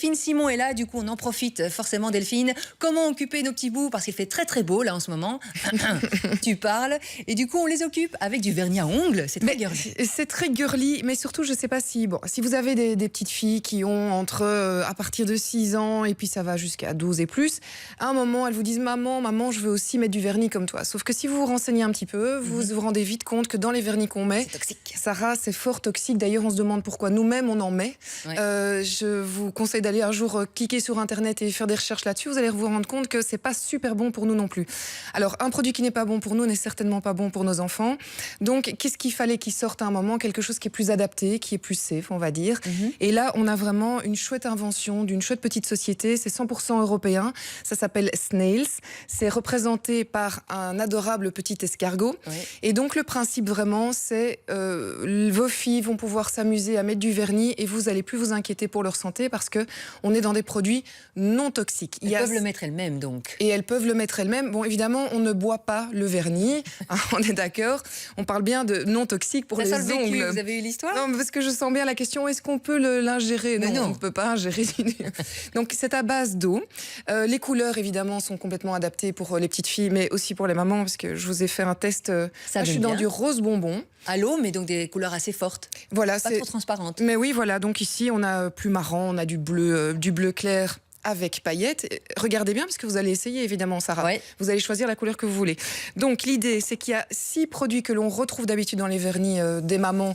Delphine Simon est là, du coup on en profite forcément Delphine. Comment occuper nos petits bouts parce qu'il fait très très beau là en ce moment. Tu parles et du coup on les occupe avec du vernis à ongles, c'est très girly. C'est très girly, mais surtout je sais pas si si vous avez des petites filles qui ont entre à partir de 6 ans et puis ça va jusqu'à 12 et plus, à un moment elles vous disent maman je veux aussi mettre du vernis comme toi. Sauf que si vous vous renseignez un petit peu, vous vous rendez vite compte que dans les vernis qu'on met, C'est toxique. Sarah, c'est fort toxique. D'ailleurs on se demande pourquoi nous-mêmes on en met. Ouais. Je vous conseille d'aller un jour cliquer sur internet et faire des recherches là-dessus. Vous allez vous rendre compte que c'est pas super bon pour nous non plus. Alors un produit qui n'est pas bon pour nous n'est certainement pas bon pour nos enfants. Donc qu'est-ce qu'il fallait qu'il sorte à un moment? Quelque chose qui est plus adapté, qui est plus safe, on va dire. Et là on a vraiment une chouette invention d'une chouette petite société. C'est 100% européen. Ça s'appelle Snails. C'est représenté par un adorable petit escargot. Ouais. Et donc le principe vraiment c'est vos filles vont pouvoir s'amuser à mettre du vernis et vous allez plus vous inquiéter pour leur santé parce que on est dans des produits non toxiques. Elles peuvent le mettre elles-mêmes donc. Et elles peuvent le mettre elles-mêmes. Bon, évidemment, on ne boit pas le vernis, hein, on est d'accord. On parle bien de non toxique pour les ongles. Vous avez eu l'histoire? Non, parce que je sens bien la question, est-ce qu'on peut l'ingérer? Non, on ne peut pas ingérer. Donc c'est à base d'eau. Les couleurs, évidemment, sont complètement adaptées pour les petites filles, mais aussi pour les mamans, parce que je vous ai fait un test. Là, je suis dans du rose bonbon. À l'eau, mais donc des couleurs assez fortes. Voilà, pas trop transparentes. Mais oui, voilà. Donc ici, on a plus marron, on a du bleu clair avec paillettes. Regardez bien parce que vous allez essayer évidemment, Sarah. Ouais. Vous allez choisir la couleur que vous voulez. Donc l'idée, c'est qu'il y a 6 produits que l'on retrouve d'habitude dans les vernis des mamans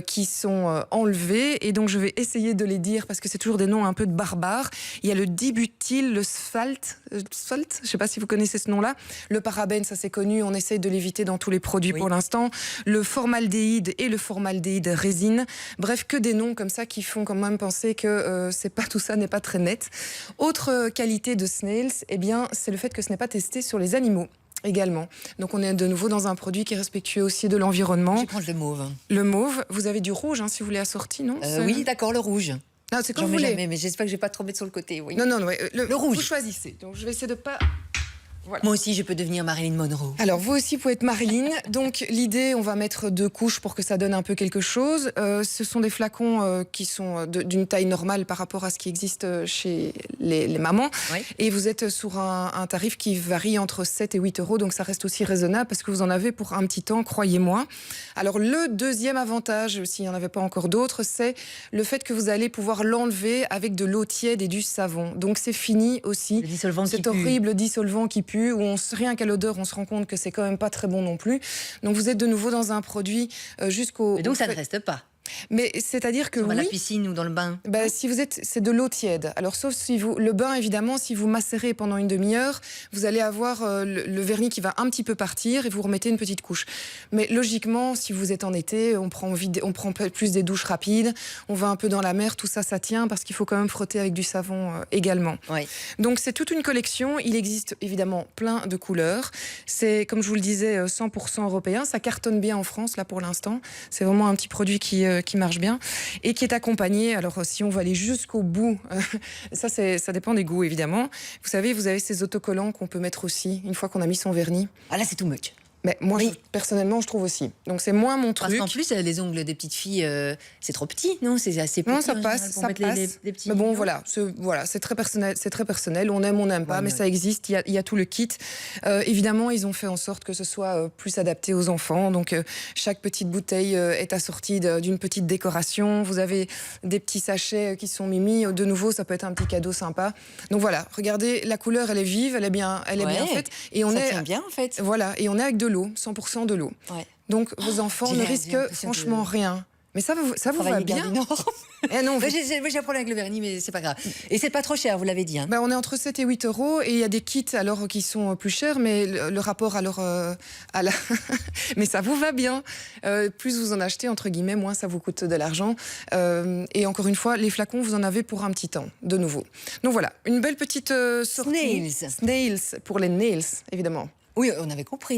qui sont enlevés. Et donc je vais essayer de les dire parce que c'est toujours des noms un peu de barbares. Il y a le dibutyl, le sphalt, je ne sais pas si vous connaissez ce nom-là. Le parabène, ça c'est connu. On essaye de l'éviter dans tous les produits pour l'instant. Le formaldéhyde et le formaldéhyde résine. Bref, que des noms comme ça qui font quand même penser que tout ça n'est pas très net. Autre qualité de Snails, eh bien, c'est le fait que ce n'est pas testé sur les animaux également. Donc on est de nouveau dans un produit qui est respectueux aussi de l'environnement. Je vais prendre le mauve. Le mauve, vous avez du rouge si vous voulez assorti, non? Oui, d'accord, le rouge. Non, c'est comme J'en vous mets voulez. jamais, mais j'espère que je vais pas trop mettre sur le côté. Oui. Non, le rouge. Vous choisissez. Donc je vais essayer de pas... Voilà. Moi aussi, je peux devenir Marilyn Monroe. Alors, vous aussi pouvez être Marilyn. Donc, l'idée, on va mettre 2 couches pour que ça donne un peu quelque chose. Ce sont des flacons qui sont d'une taille normale par rapport à ce qui existe chez les mamans. Oui. Et vous êtes sur un tarif qui varie entre 7 et 8 euros. Donc, ça reste aussi raisonnable parce que vous en avez pour un petit temps, croyez-moi. Alors, le deuxième avantage, s'il n'y en avait pas encore d'autres, c'est le fait que vous allez pouvoir l'enlever avec de l'eau tiède et du savon. Donc, c'est fini aussi. Le dissolvant qui Cet pue. horrible dissolvant qui pue, où rien qu'à l'odeur, on se rend compte que c'est quand même pas très bon non plus. Donc vous êtes de nouveau dans un produit jusqu'au... Et donc ça ne reste pas. Mais c'est-à-dire que On va à oui, la piscine ou dans le bain. si vous êtes, c'est de l'eau tiède. Alors sauf si vous, le bain évidemment, si vous macérez pendant une demi-heure, vous allez avoir le vernis qui va un petit peu partir et vous remettez une petite couche. Mais logiquement, si vous êtes en été, on prend plus des douches rapides, on va un peu dans la mer, tout ça, ça tient parce qu'il faut quand même frotter avec du savon également. Oui. Donc c'est toute une collection. Il existe évidemment plein de couleurs. C'est, comme je vous le disais, 100% européen. Ça cartonne bien en France là pour l'instant. C'est vraiment un petit produit qui marche bien et qui est accompagné. Alors si on va aller jusqu'au bout, ça dépend des goûts évidemment. Vous savez, vous avez ces autocollants qu'on peut mettre aussi une fois qu'on a mis son vernis. Ah là, c'est too much. Mais moi, Oui. Personnellement, je trouve aussi. Donc c'est moins mon Parce truc. qu'en plus, les ongles des petites filles, c'est trop petit, non? C'est assez petit. Non, ça en passe, général, pour ça mettre passe. les petits, Mais bon, non? voilà, c'est très personnel. C'est très personnel. On aime, on n'aime pas, mais ça existe. Il y a tout le kit. Évidemment, ils ont fait en sorte que ce soit plus adapté aux enfants. Donc, chaque petite bouteille est assortie d'une petite décoration. Vous avez des petits sachets qui sont mimi. De nouveau, ça peut être un petit cadeau sympa. Donc voilà, regardez, la couleur, elle est vive, elle est bien faite. Et ça tient bien en fait. Voilà, et on est avec de l'eau, 100% de l'eau. Ouais. Donc, vos enfants ne risquent franchement rien. Mais ça vous va bien. Eh non, j'ai un problème avec le vernis, mais c'est pas grave. Et c'est pas trop cher, vous l'avez dit. Hein. On est entre 7 et 8 euros et il y a des kits alors qui sont plus chers, mais le rapport alors mais ça vous va bien. Plus vous en achetez entre guillemets, moins ça vous coûte de l'argent. Et encore une fois, les flacons vous en avez pour un petit temps, de nouveau. Donc voilà, une belle petite sortie. Snails pour les nails, évidemment. Oui, on avait compris.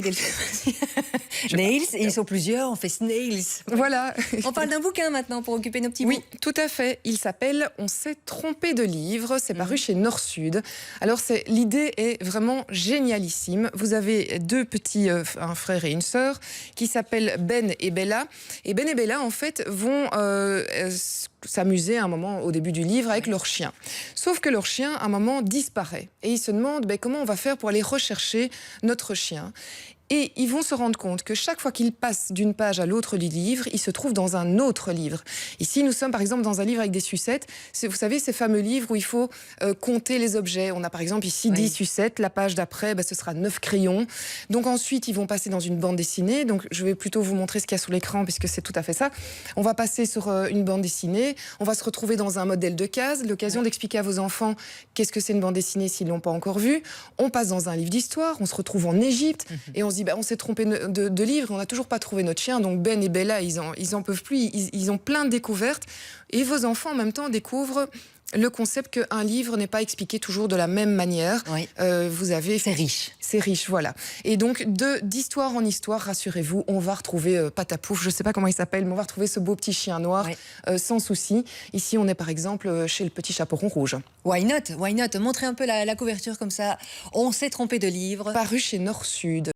Nails, et ils sont plusieurs, on fait Snails. Voilà. On parle d'un bouquin maintenant pour occuper nos petits bouts. Oui, tout à fait. Il s'appelle « On s'est trompé de livre ». C'est paru chez Nord-Sud. Alors, l'idée est vraiment génialissime. Vous avez 2 petits, un frère et une sœur, qui s'appellent Ben et Bella. Et Ben et Bella, en fait, vont s'amuser à un moment au début du livre avec leur chien. Sauf que leur chien, à un moment, disparaît. Et ils se demandent comment on va faire pour aller rechercher notre chien. Et ils vont se rendre compte que chaque fois qu'ils passent d'une page à l'autre du livre, ils se trouvent dans un autre livre. Ici, nous sommes par exemple dans un livre avec des sucettes. Vous savez, ces fameux livres où il faut compter les objets. On a par exemple ici 10 sucettes. La page d'après, ce sera 9 crayons. Donc ensuite, ils vont passer dans une bande dessinée. Donc je vais plutôt vous montrer ce qu'il y a sur l'écran puisque c'est tout à fait ça. On va passer sur une bande dessinée. On va se retrouver dans un modèle de case. L'occasion d'expliquer à vos enfants qu'est-ce que c'est une bande dessinée s'ils ne l'ont pas encore vue. On passe dans un livre d'histoire. On se retrouve en Égypte et on se dit on s'est trompé de livre, on n'a toujours pas trouvé notre chien. Donc Ben et Bella, ils en peuvent plus, ils ont plein de découvertes. Et vos enfants, en même temps, découvrent le concept qu'un livre n'est pas expliqué toujours de la même manière. Vous avez... C'est riche. C'est riche, voilà. Et donc, d'histoire en histoire, rassurez-vous, on va retrouver Patapouf, je ne sais pas comment il s'appelle, mais on va retrouver ce beau petit chien noir sans souci. Ici, on est par exemple chez le petit chaperon rouge. Why not? Why not? Montrez un peu la couverture comme ça. On s'est trompé de livre. Paru chez Nord-Sud.